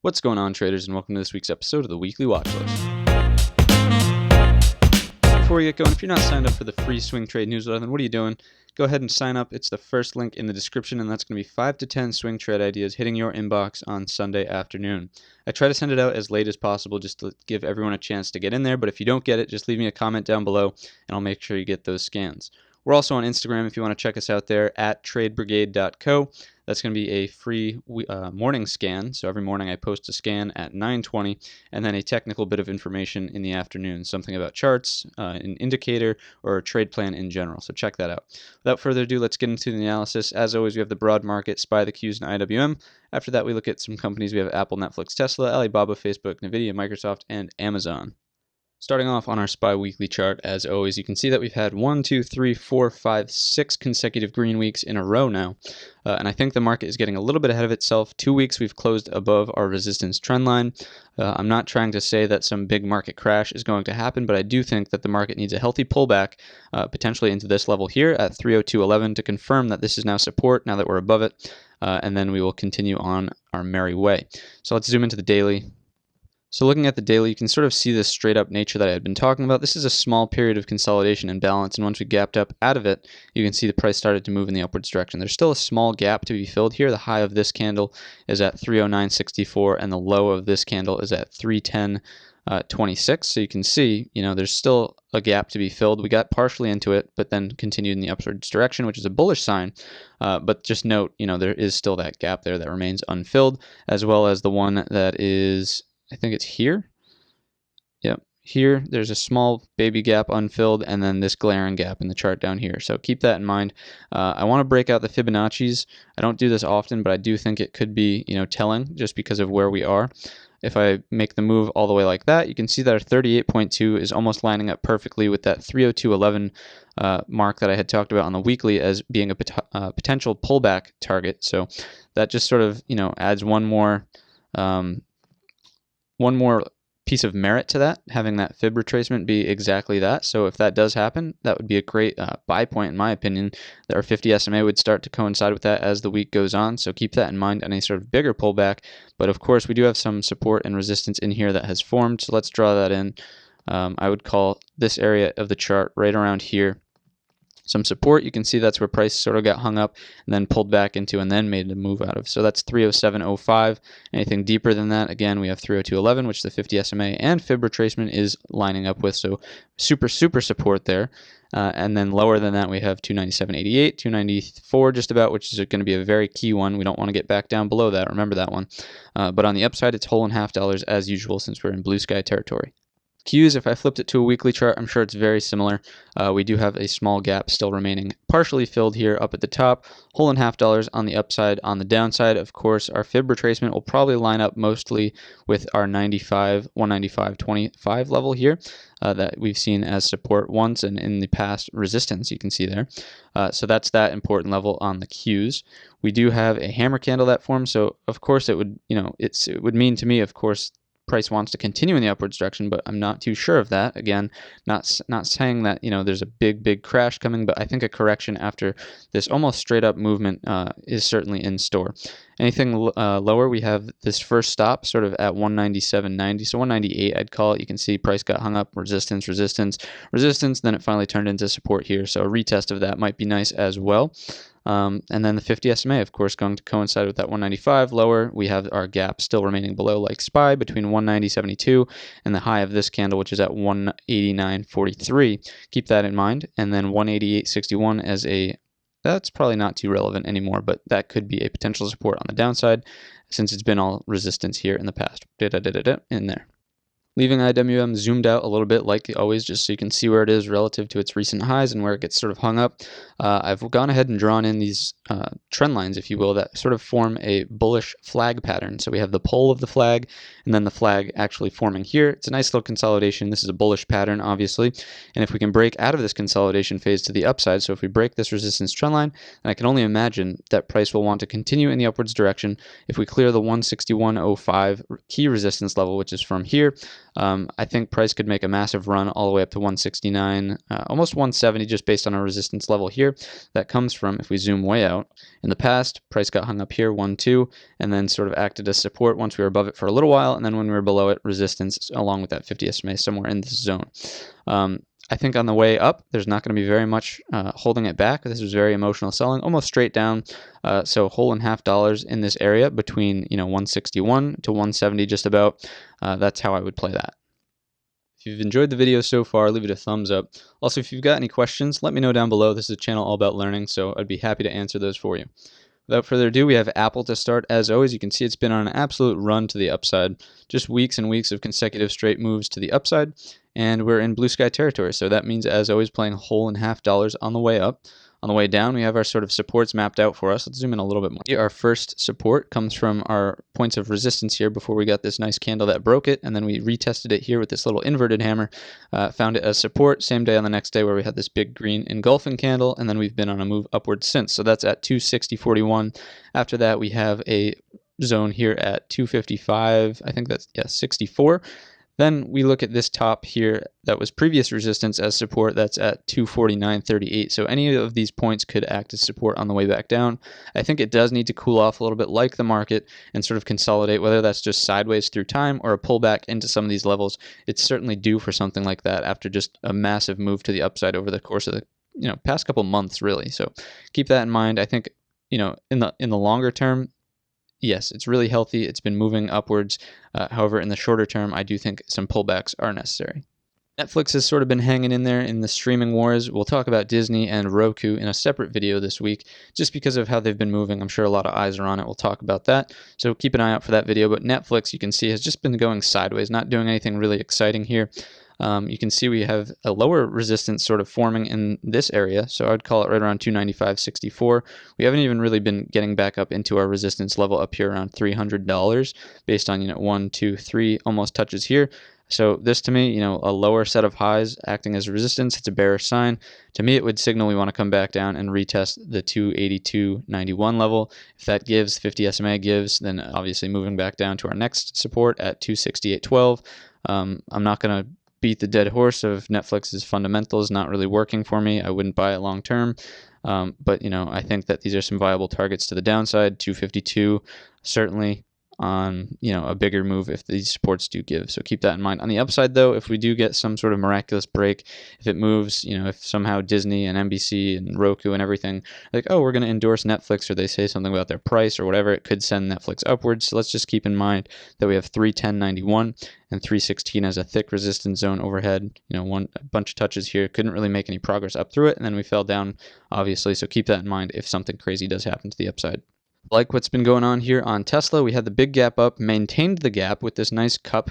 What's going on, traders, and welcome to this week's episode of the Weekly Watchlist. Before we get going, if you're not signed up for the free swing trade newsletter, then what are you doing? Go ahead and sign up. It's the first link in the description, and that's going to be 5 to 10 swing trade ideas hitting your inbox on Sunday afternoon. I try to send it out as late as possible just to give everyone a chance to get in there, but if you don't get it, just leave me a comment down below, and I'll make sure you get those scans. We're also on Instagram if you want to check us out there at tradebrigade.co. That's going to be a free morning scan. So every morning I post a scan at 9:20 and then a technical bit of information in the afternoon, something about charts, an indicator, or a trade plan in general. So check that out. Without further ado, let's get into the analysis. As always, we have the broad market, SPY, the Qs, and IWM. After that, we look at some companies. We have Apple, Netflix, Tesla, Alibaba, Facebook, Nvidia, Microsoft, and Amazon. Starting off on our SPY weekly chart, as always, you can see that we've had 6 consecutive green weeks in a row now. And I think the market is getting a little bit ahead of itself. 2 weeks we've closed above our resistance trend line. I'm not trying to say that some big market crash is going to happen, but I do think that the market needs a healthy pullback, potentially into this level here at 302.11 to confirm that this is now support now that we're above it. And then we will continue on our merry way. So let's zoom into the daily. So looking at the daily, you can sort of see this straight up nature that I had been talking about. This is a small period of consolidation and balance, and once we gapped up out of it, you can see the price started to move in the upwards direction. There's still a small gap to be filled here. The high of this candle is at 309.64, and the low of this candle is at 310.26. So you can see, there's still a gap to be filled. We got partially into it, but then continued in the upwards direction, which is a bullish sign. But just note, there is still that gap there that remains unfilled, as well as the one that is, I think it's here. Yep, here there's a small baby gap unfilled, and then this glaring gap in the chart down here. So keep that in mind. I want to break out the Fibonacci's. I don't do this often, but I do think it could be, telling just because of where we are. If I make the move all the way like that, you can see that our 38.2 is almost lining up perfectly with that 302.11 mark that I had talked about on the weekly as being a potential pullback target. So that just sort of, adds one more piece of merit to that, having that fib retracement be exactly that. So if that does happen, that would be a great buy point, in my opinion. That our 50 SMA would start to coincide with that as the week goes on. So keep that in mind, any sort of bigger pullback. But of course, we do have some support and resistance in here that has formed. So let's draw that in. I would call this area of the chart right around here some support. You can see that's where price sort of got hung up and then pulled back into and then made a move out of. So that's 307.05. Anything deeper than that, again, we have 302.11, which the 50 SMA and fib retracement is lining up with. So super support there. And then lower than that, we have 297.88, 294 just about, which is going to be a very key one. We don't want to get back down below that. Remember that one. But on the upside, it's whole and half dollars as usual since we're in blue sky territory. Qs, if I flipped it to a weekly chart, I'm sure it's very similar. We do have a small gap still remaining, partially filled here up at the top, whole and half dollars on the upside. On the downside, of course, our fib retracement will probably line up mostly with our 195.25 level here that we've seen as support once and in the past resistance, you can see there. So that's that important level on the Qs. We do have a hammer candle that forms, so of course it would, it would mean to me, of course, price wants to continue in the upwards direction, but I'm not too sure of that. Again, not saying that there's a big crash coming, but I think a correction after this almost straight up movement is certainly in store. Anything lower, we have this first stop sort of at 197.90, so 198 I'd call it. You can see price got hung up, resistance, then it finally turned into support here, so a retest of that might be nice as well. And then the 50 SMA, of course, going to coincide with that 195 lower. We have our gap still remaining below like SPY between 190.72 and the high of this candle, which is at 189.43. Keep that in mind. And then 188.61 as that's probably not too relevant anymore, but that could be a potential support on the downside since it's been all resistance here in the past. In there. Leaving IWM zoomed out a little bit like always, just so you can see where it is relative to its recent highs and where it gets sort of hung up. I've gone ahead and drawn in these trend lines, if you will, that sort of form a bullish flag pattern. So we have the pole of the flag and then the flag actually forming here. It's a nice little consolidation. This is a bullish pattern, obviously. And if we can break out of this consolidation phase to the upside, so if we break this resistance trend line, then I can only imagine that price will want to continue in the upwards direction. If we clear the 161.05 key resistance level, which is from here, I think price could make a massive run all the way up to 169, almost 170, just based on our resistance level here. That comes from, if we zoom way out, in the past, price got hung up here, 1-2, and then sort of acted as support once we were above it for a little while, and then when we were below it, resistance along with that 50 SMA somewhere in this zone. I think on the way up, there's not going to be very much holding it back. This was very emotional selling, almost straight down. So $1.50 in this area between 161 to 170, just about. That's how I would play that. If you've enjoyed the video so far, leave it a thumbs up. Also, if you've got any questions, let me know down below. This is a channel all about learning, so I'd be happy to answer those for you. Without further ado, we have Apple to start. As always, you can see it's been on an absolute run to the upside. Just weeks and weeks of consecutive straight moves to the upside, and we're in blue sky territory. So that means, as always, playing $1.50 on the way up. On the way down, we have our sort of supports mapped out for us. Let's zoom in a little bit more. Our first support comes from our points of resistance here before we got this nice candle that broke it, and then we retested it here with this little inverted hammer, found it as support, same day on the next day where we had this big green engulfing candle, and then we've been on a move upward since. So that's at 260.41. After that, we have a zone here at 255, I think that's 64. Then we look at this top here that was previous resistance as support. That's at 249.38. So any of these points could act as support on the way back down. I think it does need to cool off a little bit like the market and sort of consolidate, whether that's just sideways through time or a pullback into some of these levels. It's certainly due for something like that after just a massive move to the upside over the course of the past couple months, really. So keep that in mind. I think in the longer term, yes, it's really healthy. It's been moving upwards. However, in the shorter term, I do think some pullbacks are necessary. Netflix has sort of been hanging in there in the streaming wars. We'll talk about Disney and Roku in a separate video this week, just because of how they've been moving. I'm sure a lot of eyes are on it. We'll talk about that. So keep an eye out for that video. But Netflix, you can see, has just been going sideways, not doing anything really exciting here. You can see we have a lower resistance sort of forming in this area, so I'd call it right around 295.64. We haven't even really been getting back up into our resistance level up here around $300 based on 1, 2, 3 almost touches here. So this to me, a lower set of highs acting as resistance, it's a bearish sign. To me, it would signal we want to come back down and retest the 282.91 level. If that gives, 50 SMA gives, then obviously moving back down to our next support at 268.12. I'm not going to beat the dead horse of Netflix's fundamentals not really working for me. I wouldn't buy it long term. But I think that these are some viable targets to the downside. 252 certainly on a bigger move if these supports do give. So keep that in mind. On the upside though, if we do get some sort of miraculous break, if it moves, if somehow Disney and NBC and Roku and everything like, oh, we're going to endorse Netflix, or they say something about their price or whatever, it could send Netflix upwards. So let's just keep in mind that we have 310.91 and 316 as a thick resistance zone overhead. A bunch of touches here, couldn't really make any progress up through it, and then we fell down obviously. So keep that in mind if something crazy does happen to the upside. Like what's been going on here on Tesla, we had the big gap up, maintained the gap with this nice cup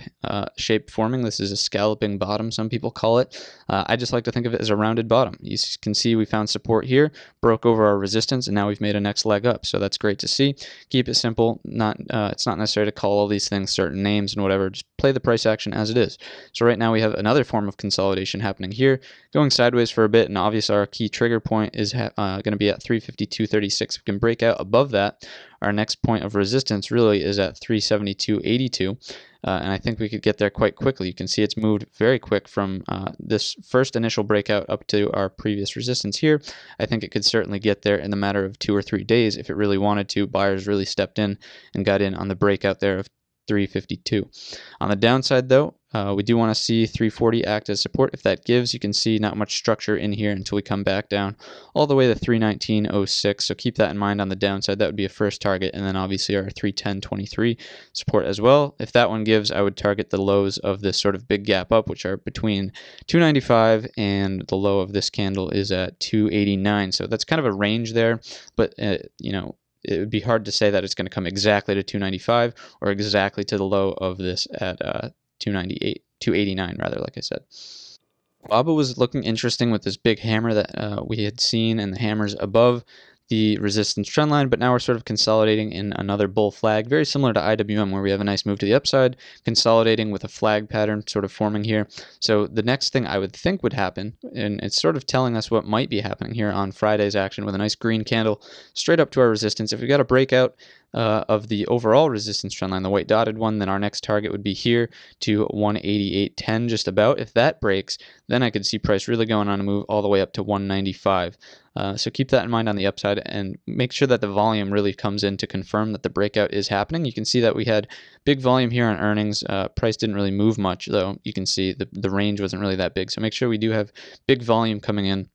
shape forming. This is a scalloping bottom, some people call it. I just like to think of it as a rounded bottom. You can see we found support here, broke over our resistance, and now we've made a next leg up. So that's great to see. Keep it simple. It's not necessary to call all these things certain names and whatever. Just play the price action as it is. So right now we have another form of consolidation happening here, going sideways for a bit, and obviously our key trigger point is going to be at 352.36. We can break out above that. Our next point of resistance really is at 372.82, and I think we could get there quite quickly. You can see it's moved very quick from this first initial breakout up to our previous resistance here. I think it could certainly get there in the matter of 2 or 3 days if it really wanted to. Buyers really stepped in and got in on the breakout there of 352. On the downside though, we do want to see 340 act as support. If that gives, you can see not much structure in here until we come back down all the way to 319.06. So keep that in mind on the downside. That would be a first target, and then obviously our 310.23 support as well. If that one gives, I would target the lows of this sort of big gap up, which are between 295 and the low of this candle is at 289. So that's kind of a range there, but it would be hard to say that it's going to come exactly to 295 or exactly to the low of this at 289 rather, like I said. Alibaba was looking interesting with this big hammer that we had seen, and the hammers above the resistance trend line, but now we're sort of consolidating in another bull flag, very similar to IWM, where we have a nice move to the upside, consolidating with a flag pattern sort of forming here. So the next thing I would think would happen, and it's sort of telling us what might be happening here on Friday's action with a nice green candle straight up to our resistance. If we got a breakout, of the overall resistance trend line, the white dotted one, then our next target would be here to 188.10 just about. If that breaks, then I could see price really going on a move all the way up to 195. So keep that in mind on the upside and make sure that the volume really comes in to confirm that the breakout is happening. You can see that we had big volume here on earnings. Price didn't really move much, though. You can see the range wasn't really that big. So make sure we do have big volume coming in,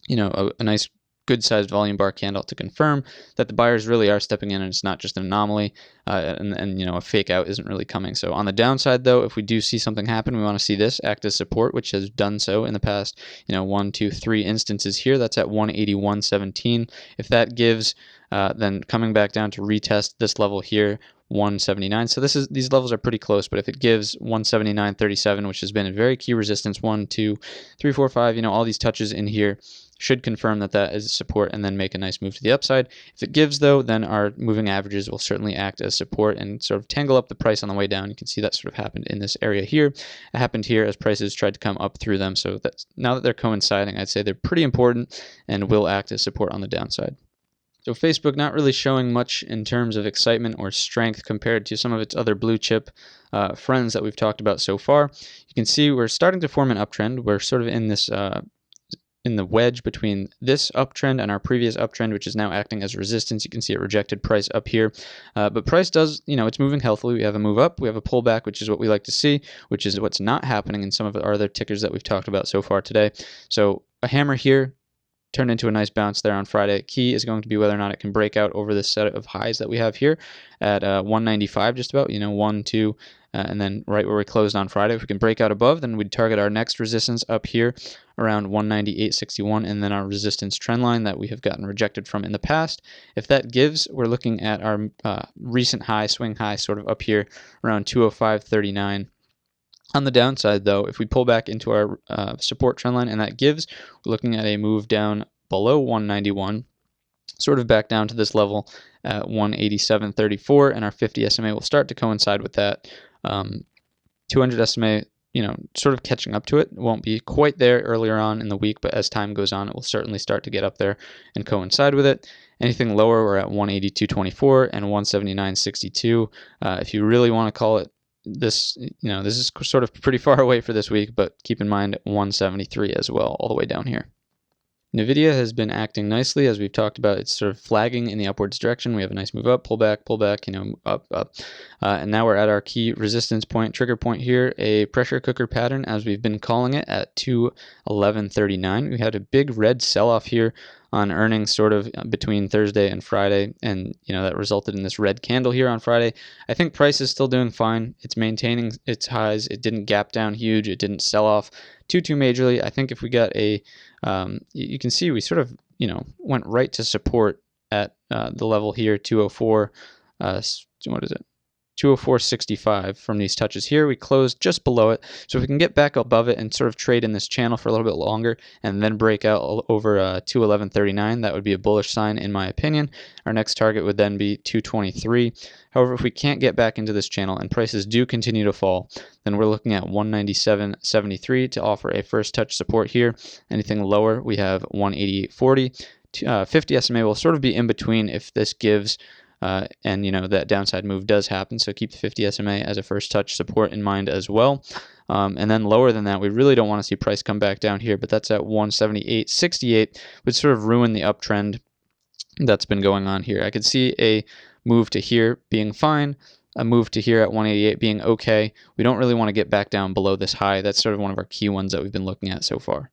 a nice good sized volume bar candle to confirm that the buyers really are stepping in and it's not just an anomaly, and a fake out isn't really coming. So on the downside, though, if we do see something happen, we want to see this act as support, which has done so in the past 1, 2, 3 instances here. That's at 181.17. If that gives, then coming back down to retest this level here, 179. So these levels are pretty close, but if it gives 179.37, which has been a very key resistance, 1, 2, 3, 4, 5, all these touches in here should confirm that that is support and then make a nice move to the upside. If it gives, though, then our moving averages will certainly act as support and sort of tangle up the price on the way down. You can see that sort of happened in this area here. It happened here as prices tried to come up through them. So now that they're coinciding, I'd say they're pretty important and will act as support on the downside. So Facebook not really showing much in terms of excitement or strength compared to some of its other blue chip friends that we've talked about so far. You can see we're starting to form an uptrend. We're sort of in this in the wedge between this uptrend and our previous uptrend, which is now acting as resistance. You can see it rejected price up here, but price does, it's moving healthily. We have a move up, we have a pullback, which is what we like to see, which is what's not happening in some of our other tickers that we've talked about so far today. So a hammer here turned into a nice bounce there on Friday. Key is going to be whether or not it can break out over this set of highs that we have here at 195, just about, 1, 2, and then right where we closed on Friday. If we can break out above, then we'd target our next resistance up here around 198.61, and then our resistance trend line that we have gotten rejected from in the past. If that gives, we're looking at our recent high, swing high, sort of up here around 205.39. On the downside, though, if we pull back into our support trend line and that gives, we're looking at a move down below 191, sort of back down to this level at 187.34, and our 50 SMA will start to coincide with that. 200 SMA, sort of catching up to it. It won't be quite there earlier on in the week, but as time goes on, it will certainly start to get up there and coincide with it. Anything lower, we're at 182.24 and 179.62. If you really want to call it this, this is sort of pretty far away for this week, but keep in mind 173 as well, all the way down here. Nvidia has been acting nicely, as we've talked about. It's sort of flagging in the upwards direction. We have a nice move up, pull back, up. And now we're at our key resistance point, trigger point here, a pressure cooker pattern, as we've been calling it, at 211.39. We had a big red sell-off here on earnings sort of between Thursday and Friday, and that resulted in this red candle here on Friday. I think price is still doing fine. It's maintaining its highs. It didn't gap down huge. It didn't sell off too majorly. I think if we got a you can see we sort of went right to support at the level here, 204 what is it, 204.65 from these touches here. We closed just below it, so if we can get back above it and sort of trade in this channel for a little bit longer and then break out over 211.39, that would be a bullish sign in my opinion. Our next target would then be 223. However, if we can't get back into this channel and prices do continue to fall, then we're looking at 197.73 to offer a first touch support here. Anything lower, we have 188.40. 50 SMA will sort of be in between if this gives and that downside move does happen, so keep the 50 SMA as a first touch support in mind as well. And then lower than that, we really don't want to see price come back down here, but that's at 178.68, would sort of ruin the uptrend that's been going on here. I could see a move to here being fine, a move to here at 188 being okay. We don't really want to get back down below this high. That's sort of one of our key ones that we've been looking at so far.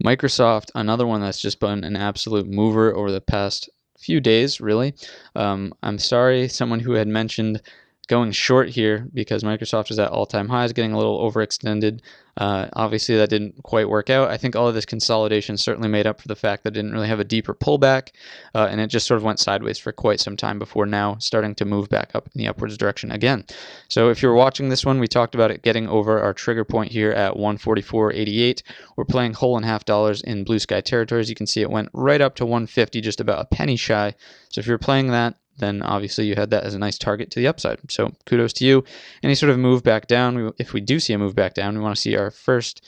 Microsoft, another one that's just been an absolute mover over the past few days, really. I'm sorry, someone who had mentioned going short here because Microsoft is at all-time highs, getting a little overextended. Obviously, that didn't quite work out. I think all of this consolidation certainly made up for the fact that it didn't really have a deeper pullback, and it just sort of went sideways for quite some time before now starting to move back up in the upwards direction again. So if you're watching this one, we talked about it getting over our trigger point here at 144.88. We're playing whole and half dollars in blue sky territories. You can see it went right up to 150, just about a penny shy. So if you're playing that, then obviously you had that as a nice target to the upside. So kudos to you. Any sort of move back down, if we do see a move back down, we want to see our first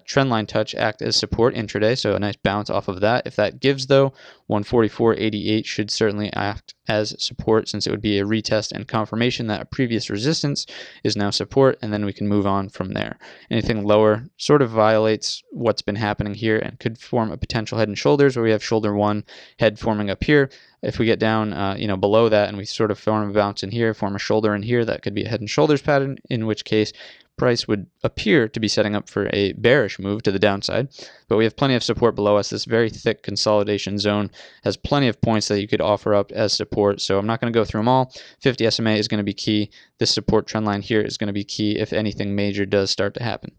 trend line touch act as support intraday, so a nice bounce off of that. If that gives, though, 144.88 should certainly act as support, since it would be a retest and confirmation that a previous resistance is now support, and then we can move on from there. Anything lower sort of violates what's been happening here and could form a potential head and shoulders, where we have shoulder one, head forming up here. If we get down below that and we sort of form a bounce in here, form a shoulder in here, that could be a head and shoulders pattern, in which case price would appear to be setting up for a bearish move to the downside. But we have plenty of support below us. This very thick consolidation zone has plenty of points that you could offer up as support, so I'm not going to go through them all. 50 SMA is going to be key. This support trend line here is going to be key if anything major does start to happen.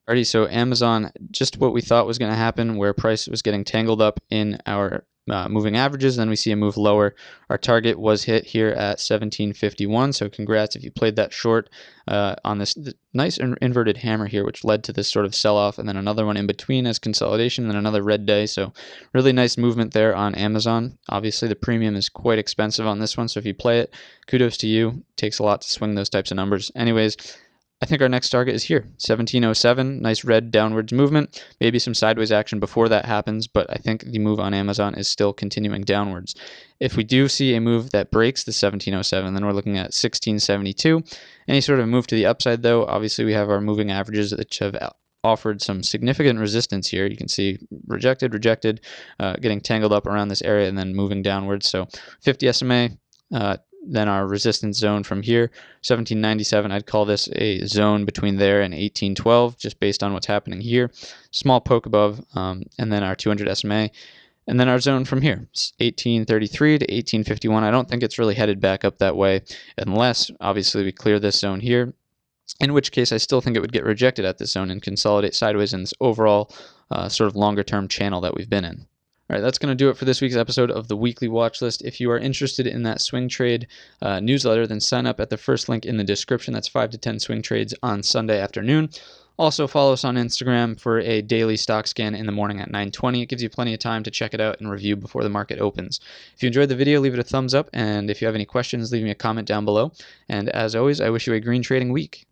Alrighty, so Amazon, just what we thought was going to happen, where price was getting tangled up in our moving averages, then we see a move lower. Our target was hit here at 1751, so congrats if you played that short on this nice inverted hammer here, which led to this sort of sell-off, and then another one in between as consolidation, and then another red day. So really nice movement there on Amazon. Obviously the premium is quite expensive on this one, so if you play it, kudos to you. It takes a lot to swing those types of numbers. Anyways, I think our next target is here, 1707, nice red downwards movement, maybe some sideways action before that happens, but I think the move on Amazon is still continuing downwards. If we do see a move that breaks the 1707, then we're looking at 1672. Any sort of move to the upside, though, obviously we have our moving averages which have offered some significant resistance here. You can see rejected, getting tangled up around this area and then moving downwards. So 50 SMA, then our resistance zone from here, 1797, I'd call this a zone between there and 1812, just based on what's happening here. Small poke above, and then our 200 SMA. And then our zone from here, 1833 to 1851. I don't think it's really headed back up that way, unless, obviously, we clear this zone here, in which case I still think it would get rejected at this zone and consolidate sideways in this overall sort of longer-term channel that we've been in. All right, that's going to do it for this week's episode of the Weekly Watchlist. If you are interested in that swing trade newsletter, then sign up at the first link in the description. That's 5 to 10 swing trades on Sunday afternoon. Also, follow us on Instagram for a daily stock scan in the morning at 9:20. It gives you plenty of time to check it out and review before the market opens. If you enjoyed the video, leave it a thumbs up, and if you have any questions, leave me a comment down below. And as always, I wish you a green trading week.